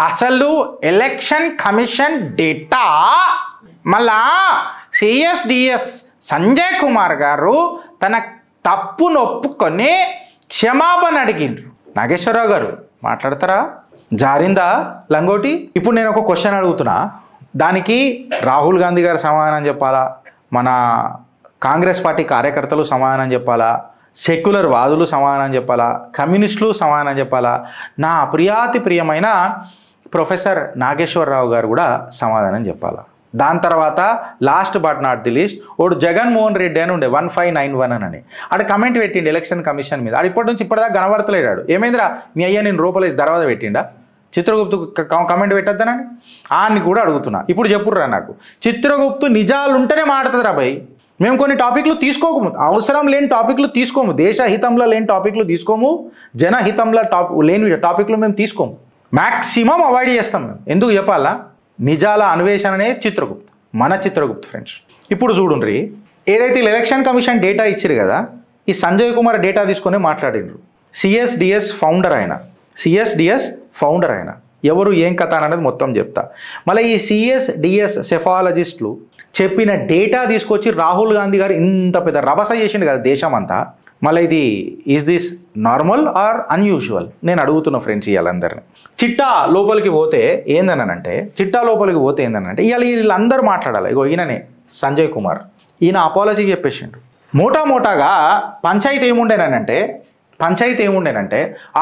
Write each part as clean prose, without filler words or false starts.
అసలు election commission data మళ్ళా CSDS Sanjay Kumar గారు తన తప్పు నొప్పుకొని క్షమాపణ అడిగిండ్రు. నాగేశ్వరరావు గారు మాట్లాడతారా? జారిందా లంగోటి? ఇప్పుడు నేను ఒక క్వశ్చన్ అడుగుతున్నా, దానికి రాహుల్ గాంధీ గారు సమాధానం చెప్పాలా, మన కాంగ్రెస్ పార్టీ కార్యకర్తలు సమాధానం చెప్పాలా, సెక్యులర్ వాదులు సమాధానం చెప్పాలా, కమ్యూనిస్టులు సమాధానం చెప్పాలా, నా ప్రియమైన ప్రొఫెసర్ నాగేశ్వరరావు గారు కూడా సమాధానం చెప్పాలా. దాని తర్వాత last but not the least ఓడు జగన్మోహన్ రెడ్డి అని ఉండే 1591 అని ఆడు కమెంట్ పెట్టిండు ఎలక్షన్ కమిషన్ మీద. ఆడు ఇప్పటి నుంచి ఇప్పటిదాకా కనబడతలేడాడు. ఏమైందిరా మీ అయ్యా నేను రూపలేసి దర్వాజ పెట్టిండా? చిత్రగుప్తు కమెంట్ పెట్టొద్దనని అని కూడా అడుగుతున్నా. ఇప్పుడు చెప్పుర్రా నాకు, చిత్రగుప్తు నిజాలు ఉంటేనే మాట్లాడుతుందిరా భయ్. మేము కొన్ని టాపిక్లు తీసుకోము, అవసరం లేని టాపిక్లు తీసుకోము, దేశ హితంలో లేని టాపిక్లు తీసుకోము, జనహితంలో లేని టాపిక్లు మేము తీసుకోము, మ్యాక్సిమం అవాయిడ్ చేస్తాం మేము. ఎందుకు చెప్పాలా? నిజాల అన్వేషణనే చిత్రగుప్తు, మన చిత్రగుప్తు ఫ్రెండ్స్. ఇప్పుడు చూడండి, ఏదైతే ఎలక్షన్ కమిషన్ డేటా ఇచ్చారు కదా, ఈ సంజయ్ కుమార్ డేటా తీసుకొని మాట్లాడిండ్రు. సిఎస్డిఎస్ ఫౌండర్ ఆయన ఎవరు ఏం కథ అనేది మొత్తం చెప్తా. మళ్ళీ ఈ సిఎస్డిఎస్ సెఫాలజిస్టులు చెప్పిన డేటా తీసుకొచ్చి రాహుల్ గాంధీ గారు ఇంత పెద్ద రభస చేసిండు కదా దేశం అంతా. మళ్ళీ ఇది is this normal or unusual నేను అడుగుతున్నా ఫ్రెండ్స్. ఇవాళందరినీ చిట్టా లోపలికి పోతే ఏందనంటే ఇవాళ వీళ్ళందరూ మాట్లాడాలి. ఇగో ఈయననే సంజయ్ కుమార్, ఈయన అపాలజీ చెప్పేసిండు. మోటాగా పంచాయతీ ఏముండేనంటే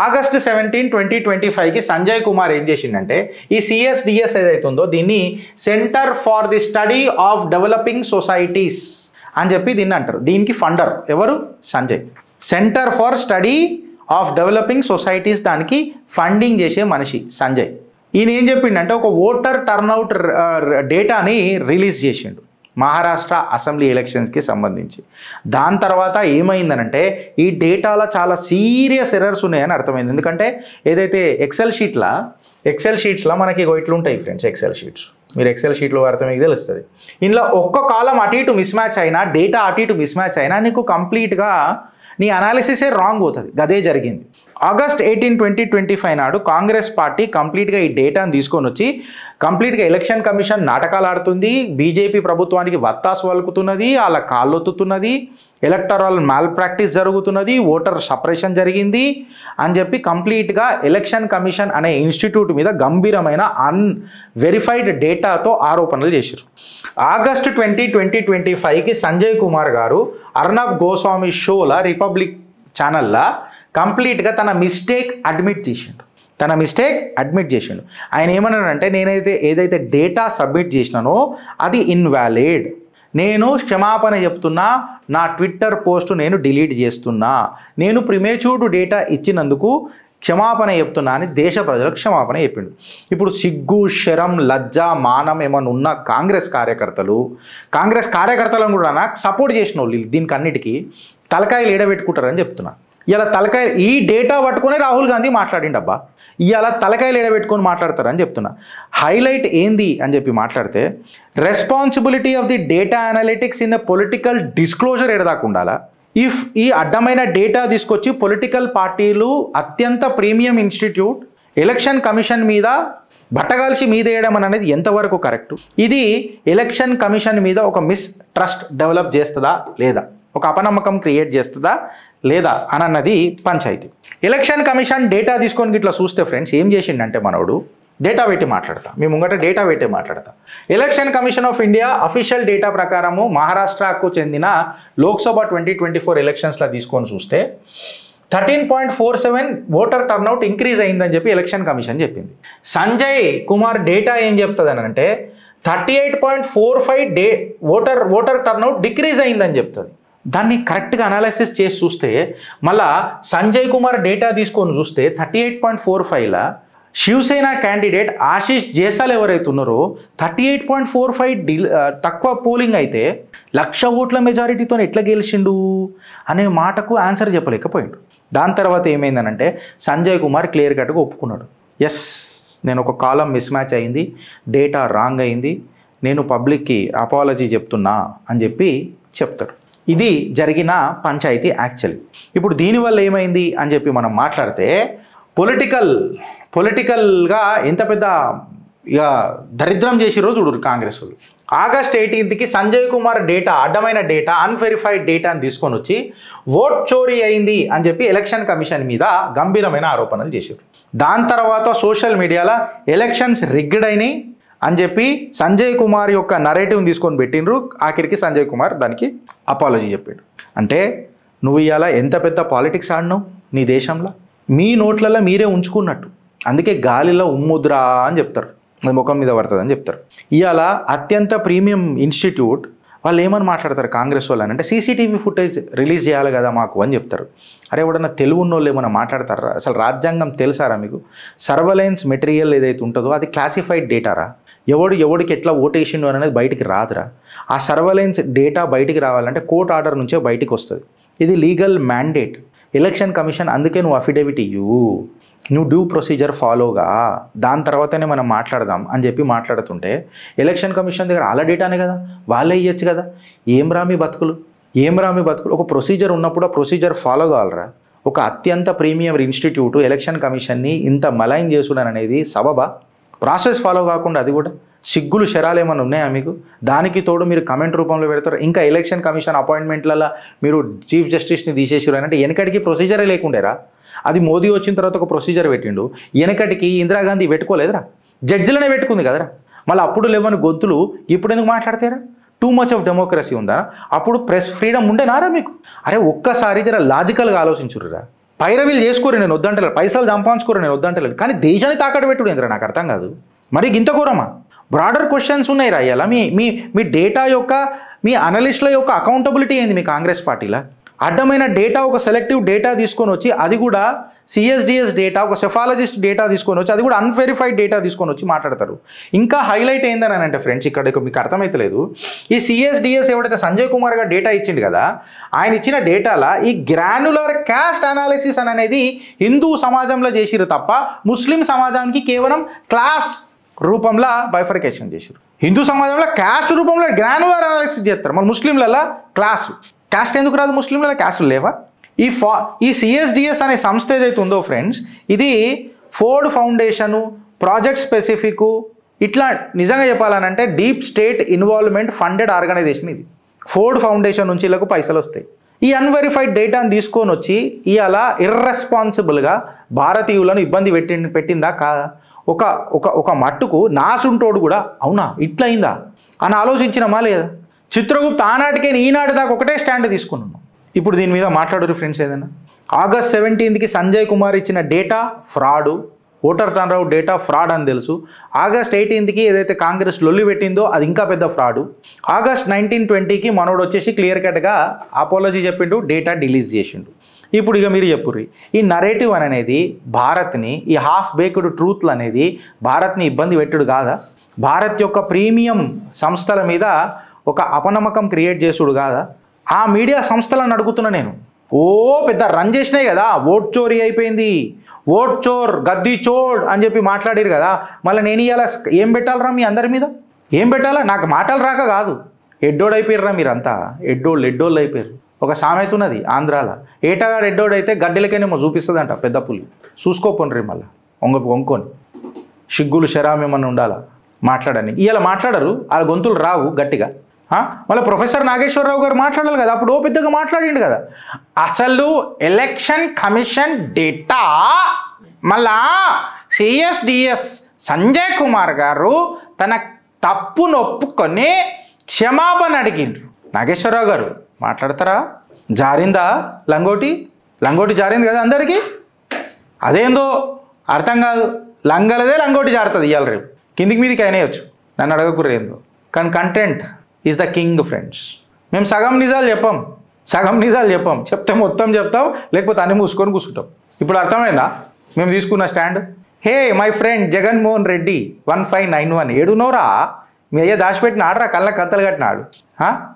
ఆగస్టు 17, 2025కి సంజయ్ కుమార్ ఏం చేసిండంటే ఈ సిఎస్డిఎస్ ఏదైతుందో దీన్ని centre for the study of developing societies అని చెప్పి దీన్ని అంటారు. దీనికి ఫండర్ ఎవరు? Sanjay. Centre for study of developing societies దానికి ఫండింగ్ చేసే మనిషి సంజయ్. ఈయన ఏం చెప్పిండంటే ఒక ఓటర్ టర్న్అవుట్ డేటాని రిలీజ్ చేసిండు మహారాష్ట్ర అసెంబ్లీ ఎలక్షన్స్కి సంబంధించి. దాని తర్వాత ఏమైందనంటే ఈ డేటాలో చాలా సీరియస్ ఎర్రర్స్ ఉన్నాయని అర్థమైంది. ఎందుకంటే ఏదైతే ఎక్సెల్ షీట్స్లో మనకి ఇట్లుంటాయి ఫ్రెండ్స్. ఎక్సెల్ షీట్స్ మీరు ఎక్సెల్ షీట్లో వాడితే మీకు తెలుస్తుంది. ఇందులో ఒక్క కాలం అటు ఇటు మిస్ మ్యాచ్ అయినా, డేటా అటు ఇటు మిస్ మ్యాచ్ అయినా నీకు కంప్లీట్గా నీ అనాలిసిసే రాంగ్ అవుతుంది. అదే జరిగింది. ఆగస్ట్ 18, 2025 నాడు కాంగ్రెస్ పార్టీ కంప్లీట్గా ఈ డేటాను తీసుకొని వచ్చి కంప్లీట్గా ఎలక్షన్ కమిషన్ నాటకాలు ఆడుతుంది, బీజేపీ ప్రభుత్వానికి వత్తాసు వలుకుతున్నది, వాళ్ళ కాళ్ళొత్తుతున్నది, ఎలక్టరల్ మాల్ ప్రాక్టీస్ జరుగుతున్నది, ఓటర్ సపరేషన్ జరిగింది అని చెప్పి కంప్లీట్గా ఎలక్షన్ కమిషన్ అనే ఇన్స్టిట్యూట్ మీద గంభీరమైన అన్వెరిఫైడ్ డేటాతో ఆరోపణలు చేశారు. ఆగస్టు 20, 2025కి సంజయ్ కుమార్ గారు అర్నబ్ గోస్వామి షోల రిపబ్లిక్ ఛానల్లో కంప్లీట్గా తన మిస్టేక్ అడ్మిట్ చేసిండు. ఆయన ఏమన్నాడంటే ఏదైతే డేటా సబ్మిట్ చేసినానో అది ఇన్వాలిడ్, నేను క్షమాపణ చెప్తున్నా, నా ట్విట్టర్ పోస్ట్ నేను డిలీట్ చేస్తున్నా, నేను ప్రిమేచ్యూర్డ్ డేటా ఇచ్చినందుకు క్షమాపణ చెప్తున్నా అని దేశ ప్రజలకు క్షమాపణ చెప్పిండు. ఇప్పుడు సిగ్గు, శరం, లజ్జ, మానం ఏమన్నా ఉన్న కాంగ్రెస్ కార్యకర్తలను కూడా నాకు సపోర్ట్ చేసిన వాళ్ళు దీనికి అన్నిటికీ తలకాయలు ఏడబెట్టుకుంటారని చెప్తున్నా. ఇలా తలకాయలు ఈ డేటా పట్టుకునే రాహుల్ గాంధీ మాట్లాడిండబ్బా, ఇలా తలకాయలు ఏడబెట్టుకొని మాట్లాడతారని చెప్తున్నా. హైలైట్ ఏంది అని చెప్పి మాట్లాడితే responsibility of the data analytics in the political disclosure ఎడదాకా ఉండాలా. ఇఫ్ ఈ అడ్డమైన డేటా తీసుకొచ్చి పొలిటికల్ పార్టీలు అత్యంత ప్రీమియం ఇన్స్టిట్యూట్ ఎలక్షన్ కమిషన్ మీద బట్టగాల్సి మీదేయడం అనేది ఎంతవరకు కరెక్టు? ఇది ఎలక్షన్ కమిషన్ మీద ఒక మిస్ట్రస్ట్ డెవలప్ చేస్తుందా లేదా, ఒక అపనమ్మకం క్రియేట్ చేస్తుందా లేదా అన్నది పంచాయతీ. ఎలక్షన్ కమిషన్ డేటా తీసుకొని ఇట్లా చూస్తే ఫ్రెండ్స్ ఏం చేసిండంటే మనోడు డేటా పెట్టి మాట్లాడతా, మీ ముంగట డేటా పెట్టి మాట్లాడతా. Election commission of India official data ప్రకారము మహారాష్ట్రకు చెందిన లోక్సభ 2024 ఎలక్షన్స్లో తీసుకొని చూస్తే 13.47 ఓటర్ టర్న్అవుట్ ఇంక్రీజ్ అయిందని చెప్పి ఎలక్షన్ కమిషన్ చెప్పింది. సంజయ్ కుమార్ డేటా ఏం చెప్తుంది అని అంటే 38.45 ఓటర్ టర్న్అవుట్ డిక్రీజ్ అయిందని చెప్తుంది. దాన్ని కరెక్ట్గా అనాలిసిస్ చేసి చూస్తే మళ్ళా సంజయ్ కుమార్ డేటా తీసుకొని చూస్తే 38.45లా శివసేన క్యాండిడేట్ ఆశీష్ జేసాల్ ఎవరైతే ఉన్నారో 38.45 తక్కువ పోలింగ్ అయితే 1,00,000 ఓట్ల మెజారిటీతో ఎట్లా గెలిచిండు అనే మాటకు ఆన్సర్ చెప్పలేకపోయాడు. దాని తర్వాత ఏమైందనంటే సంజయ్ కుమార్ క్లియర్ కట్గా ఒప్పుకున్నాడు, ఎస్ నేను ఒక కాలం మిస్ మ్యాచ్ అయింది, డేటా రాంగ్ అయింది, నేను పబ్లిక్కి అపాలజీ చెప్తున్నా అని చెప్పి చెప్తాడు. ఇది జరిగిన పంచాయతీ యాక్చువల్లీ. ఇప్పుడు దీనివల్ల ఏమైంది అని చెప్పి మనం మాట్లాడితే పొలిటికల్గా ఎంత పెద్ద ఇక దరిద్రం చేసిరో చూడరు కాంగ్రెస్ వాళ్ళు. ఆగస్ట్ 18కి సంజయ్ కుమార్ డేటా, అడ్డమైన డేటా, అన్వెరిఫైడ్ డేటా అని తీసుకొని వచ్చి ఓట్ చోరీ అయింది అని చెప్పి ఎలక్షన్ కమిషన్ మీద గంభీరమైన ఆరోపణలు చేశారు. దాని తర్వాత సోషల్ మీడియాలో ఎలక్షన్స్ రిగ్గడ్ అయినాయి అని చెప్పి సంజయ్ కుమార్ యొక్క నరేటివ్ని తీసుకొని పెట్టిండ్రు. ఆఖరికి సంజయ్ కుమార్ దానికి అపాలజీ చెప్పాడు. అంటే నువ్వు ఇవాళ ఎంత పెద్ద పాలిటిక్స్ ఆడినావు నీ దేశంలో, మీ నోట్లలో మీరే ఉంచుకున్నట్టు. అందుకే గాలిలో ఉమ్ముద్రా అని చెప్తారు, అది ముఖం మీద పడుతుంది అని చెప్తారు. ఇవాళ అత్యంత ప్రీమియం ఇన్స్టిట్యూట్ వాళ్ళు ఏమని మాట్లాడతారు కాంగ్రెస్ వాళ్ళని అంటే సీసీటీవీ ఫుటేజ్ రిలీజ్ చేయాలి కదా మాకు అని చెప్తారు. అరే ఎవడన్నా తెలుగు ఉన్నోళ్ళు ఏమన్నా మాట్లాడతారా? అసలు రాజ్యాంగం తెలుసారా మీకు? సర్వలెన్స్ మెటీరియల్ ఏదైతే ఉంటుందో అది క్లాసిఫైడ్ డేటారా? ఎవడికి ఎట్లా ఓటేసిండు అనేది బయటికి రాదురా. ఆ సర్వలెన్స్ డేటా బయటికి రావాలంటే కోర్ట్ ఆర్డర్ నుంచే బయటికి వస్తుంది. ఇది లీగల్ మ్యాండేట్. ఎలక్షన్ కమిషన్ అందుకే నువ్వు అఫిడవిట్ ఇవ్వు, నువ్వు డ్యూ ప్రొసీజర్ ఫాలోగా, దాని తర్వాతనే మనం మాట్లాడదాం అని చెప్పి మాట్లాడుతుంటే ఎలక్షన్ కమిషన్ దగ్గర వాళ్ళ డేటానే కదా, వాళ్ళే ఇవ్వచ్చు కదా. ఏం రా మీ బతుకులు. ఒక ప్రొసీజర్ ఉన్నప్పుడు ఆ ప్రొసీజర్ ఫాలో కావాలరా. ఒక అత్యంత ప్రీమియం ఇన్స్టిట్యూట్ ఎలక్షన్ కమిషన్ని ఇంత మలైన్ చేసుడు అనేది సబబా? ప్రాసెస్ ఫాలో కాకుండా అది కూడా సిగ్గులు శరాలు ఏమైనా ఉన్నాయా మీకు? దానికి తోడు మీరు కమెంట్ రూపంలో పెడతారు. ఇంకా ఎలక్షన్ కమిషన్ అపాయింట్మెంట్లలో మీరు చీఫ్ జస్టిస్ని తీసేసారు అంటే వెనకటికి ప్రొసీజరే లేకుండేరా. అది మోదీ వచ్చిన తర్వాత ఒక ప్రొసీజర్ పెట్టిండు. వెనకటికి ఇందిరాగాంధీ పెట్టుకోలేదురా, జడ్జిలనే పెట్టుకుంది కదరా. మళ్ళీ అప్పుడు లేవని గొంతులు ఇప్పుడు ఎందుకు మాట్లాడతారా? టూ మచ్ ఆఫ్ డెమోక్రసీ ఉందా? అప్పుడు ప్రెస్ ఫ్రీడమ్ ఉండేనారా మీకు? అరే ఒక్కసారి జర లాజికల్గా ఆలోచించుర్రా. పైరవీలు చేసుకోరు, నేను వద్దంటలేదు. పైసలు సంపాదించుకోరు, నేను వద్దంటలేదు. కానీ దేశాన్ని తాకట్టు పెట్టుడు ఏందిరా నాకు అర్థం కాదు. మరి ఇంత ఘోరమా? బ్రాడర్ క్వశ్చన్స్ ఉన్నాయి రా. ఇలా మీ డేటా యొక్క, మీ అనలిస్టుల యొక్క అకౌంటబిలిటీ ఏంది మీ కాంగ్రెస్ పార్టీలో? అడ్డమైన డేటా, ఒక సెలెక్టివ్ డేటా తీసుకొని వచ్చి, అది కూడా సిఎస్డిఎస్ డేటా, ఒక సెఫాలజిస్ట్ డేటా తీసుకొని వచ్చి, అది కూడా అన్వెరిఫైడ్ డేటా తీసుకొని వచ్చి మాట్లాడతారు. ఇంకా హైలైట్ ఏందని అంటే ఫ్రెండ్స్, ఇక్కడ మీకు అర్థమైతలేదు. ఈ సిఎస్డిఎస్ ఎవడైతే సంజయ్ కుమార్ గారు డేటా ఇచ్చిండు కదా, ఆయన ఇచ్చిన డేటాలో ఈ గ్రాన్యులర్ క్యాస్ట్ అనాలిసిస్ అనేది హిందూ సమాజంలో చేసిరు తప్ప ముస్లిం సమాజానికి కేవలం క్లాస్ రూపంలో బైఫర్కేషన్ చేశారు. హిందూ సమాజంలో క్యాస్ట్ రూపంలో గ్రాన్యులర్ అనాలిసిస్ చేస్తారు, మన ముస్లింలలో క్యాస్ట్ ఎందుకు రాదు? ముస్లింలలో క్యాస్ట్లు లేవా? ఈ సిఎస్డిఎస్ అనే సంస్థ ఏదైతే ఉందో ఫ్రెండ్స్, ఇది ఫోర్డ్ ఫౌండేషను, ప్రాజెక్ట్ స్పెసిఫిక్, ఇట్లా నిజంగా చెప్పాలనంటే deep state involvement funded organisation ఇది. ఫోర్డ్ ఫౌండేషన్ నుంచి వీళ్ళకు పైసలు వస్తాయి. ఈ అన్వెరిఫైడ్ డేటాను తీసుకొని వచ్చి ఇవాళ ఇర్రెస్పాన్సిబుల్గా భారతీయులను ఇబ్బంది పెట్టిందా కాదా? ఒక మట్టుకు నాసుంటోడు కూడా అవునా ఇట్లా అయిందా అని ఆలోచించినమా లేదా? చిత్రగుప్త ఆనాటికే ఈనాటి దాకా ఒకటే స్టాండ్ తీసుకున్నాను. ఇప్పుడు దీని మీద మాట్లాడరు ఫ్రెండ్స్. ఏదైనా ఆగస్ట్ 17కి సంజయ్ కుమార్ ఇచ్చిన data fraud, voter turnout data fraud అని తెలుసు. ఆగస్ట్ 18కి ఏదైతే కాంగ్రెస్ లొల్లి పెట్టిందో అది ఇంకా పెద్ద ఫ్రాడు. ఆగస్ట్ 19-20కి మనోడు వచ్చేసి క్లియర్ కట్గా అపాలజీ చెప్పిండు, డేటా డిలీట్ చేసిండు. ఇప్పుడు ఇక మీరు చెప్పుర్రి, ఈ నరేటివ్ అనేది భారత్ని, ఈ హాఫ్ బేక్డ్ ట్రూత్లు అనేది భారత్ని ఇబ్బంది పెట్టుడు కాదా? భారత్ యొక్క ప్రీమియం సంస్థల మీద ఒక అపనమ్మకం క్రియేట్ చేసుడు కాదా? ఆ మీడియా సంస్థలను అడుగుతున్నా నేను. పెద్ద రన్ చేసినాయి కదా, ఓట్ చోరీ అయిపోయింది, ఓట్ చోర్ గద్దీ చోడ్ అని చెప్పి మాట్లాడారు కదా. మళ్ళీ నేను ఇవాళ ఏం పెట్టాలరా మీ అందరి మీద? ఏం పెట్టాలా? నాకు మాటలు రాక కాదు, ఎడ్డోడు అయిపోయారురా మీరంతా. ఎడ్డోళ్ళు అయిపోయారు. ఒక సామెత ఉన్నది ఆంధ్రాలో, ఏటగాడు ఎడ్డోడు అయితే గడ్డలకేనేమో చూపిస్తుందంట పెద్ద పులి. చూసుకోపోండ్రి మళ్ళీ వంకొని సిగ్గులు శరాం ఏమన్నా ఉండాలా మాట్లాడని. ఇవాళ మాట్లాడరు, వాళ్ళ గొంతులు రావు గట్టిగా. మళ్ళీ ప్రొఫెసర్ నాగేశ్వరరావు గారు మాట్లాడాలి కదా, అప్పుడు పెద్దగా మాట్లాడిండు కదా. అసలు ఎలక్షన్ కమిషన్ డేటా మళ్ళా సిఎస్డిఎస్ సంజయ్ కుమార్ గారు తన తప్పు నొప్పుకొని క్షమాపణ అడిగిండ్రు. నాగేశ్వరరావు గారు మాట్లాడతారా? జారిందా లంగోటి జారింది కదా అందరికీ. అదేందో అర్థం కాదు, లంగలదే లంగోటి జారుతుంది ఇవాళ రేపు. కిందికి మీదికి అయినాయొచ్చు, నన్ను అడగకుర్రు ఏందో. కానీ content is the king friends. మేము సగం నిజాలు చెప్పాం, చెప్తే మొత్తం చెప్తాం, లేకపోతే అన్ని మూసుకొని కూర్చుంటాం. ఇప్పుడు అర్థమైందా మేము తీసుకున్న stand? Hey my friend Jaganmohan Reddy 1591 ఏడునోరా? మీ అయ్యా దాచిపెట్టిన ఆడరా, కళ్ళకి కత్తలు కట్టినాడు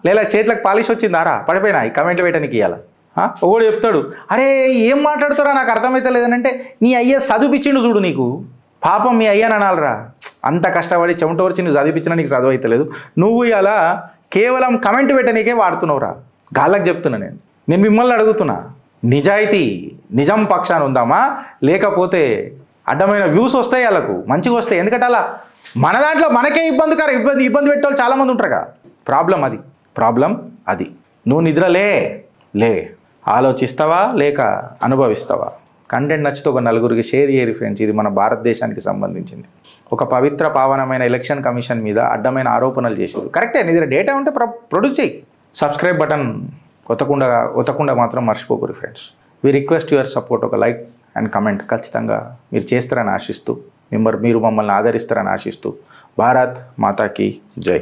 లేదా చేతులకు పాలిష్ వచ్చిందారా? పడిపోయినా ఈ కమెంట్లు పెట్టడానికి ఇవ్వాల. ఒకడు చెప్తాడు, అరే ఏం మాట్లాడుతారా నాకు అర్థమైతే లేదనంటే, నీ అయ్యా చదివిపించిండు చూడు నీకు, పాపం మీ అయ్యాని అనాలరా. అంత కష్టపడి చెమటోర్చి నువ్వు చదివించినా నీకు చదువు అయితే లేదు, నువ్వు ఇలా కేవలం కమెంట్ పెట్టనీకే వాడుతున్నావురా. గాళ్ళకి చెప్తున్నా నేను మిమ్మల్ని అడుగుతున్నా, నిజాయితీ నిజం పక్షాన ఉందామా లేకపోతే అడ్డమైన వ్యూస్ వస్తాయి వాళ్ళకు మంచిగా వస్తాయి. ఎందుకంటే అలా మన దాంట్లో మనకే ఇబ్బంది పెట్టే వాళ్ళు చాలామంది ఉంటారు కదా. ప్రాబ్లం అది. నువ్వు నిద్రలే ఆలోచిస్తావా లేక అనుభవిస్తావా? కంటెంట్ నచ్చితే ఒక నలుగురికి షేర్ చేయరు ఫ్రెండ్స్. ఇది మన భారతదేశానికి సంబంధించింది. ఒక పవిత్ర పావనమైన ఎలక్షన్ కమిషన్ మీద అడ్డమైన ఆరోపణలు చేశారు. కరెక్టే, నీ దగ్గర డేటా ఉంటే ప్రొడ్యూస్ చేయి. సబ్స్క్రైబ్ బటన్ ఒత్తకుండా మాత్రం మర్చిపోకూరు friends. We request your support. ఒక లైక్ అండ్ కమెంట్ ఖచ్చితంగా మీరు చేస్తారని ఆశిస్తూ, మీరు మమ్మల్ని ఆదరిస్తారని ఆశిస్తూ, భారత్ మాతాకి జై.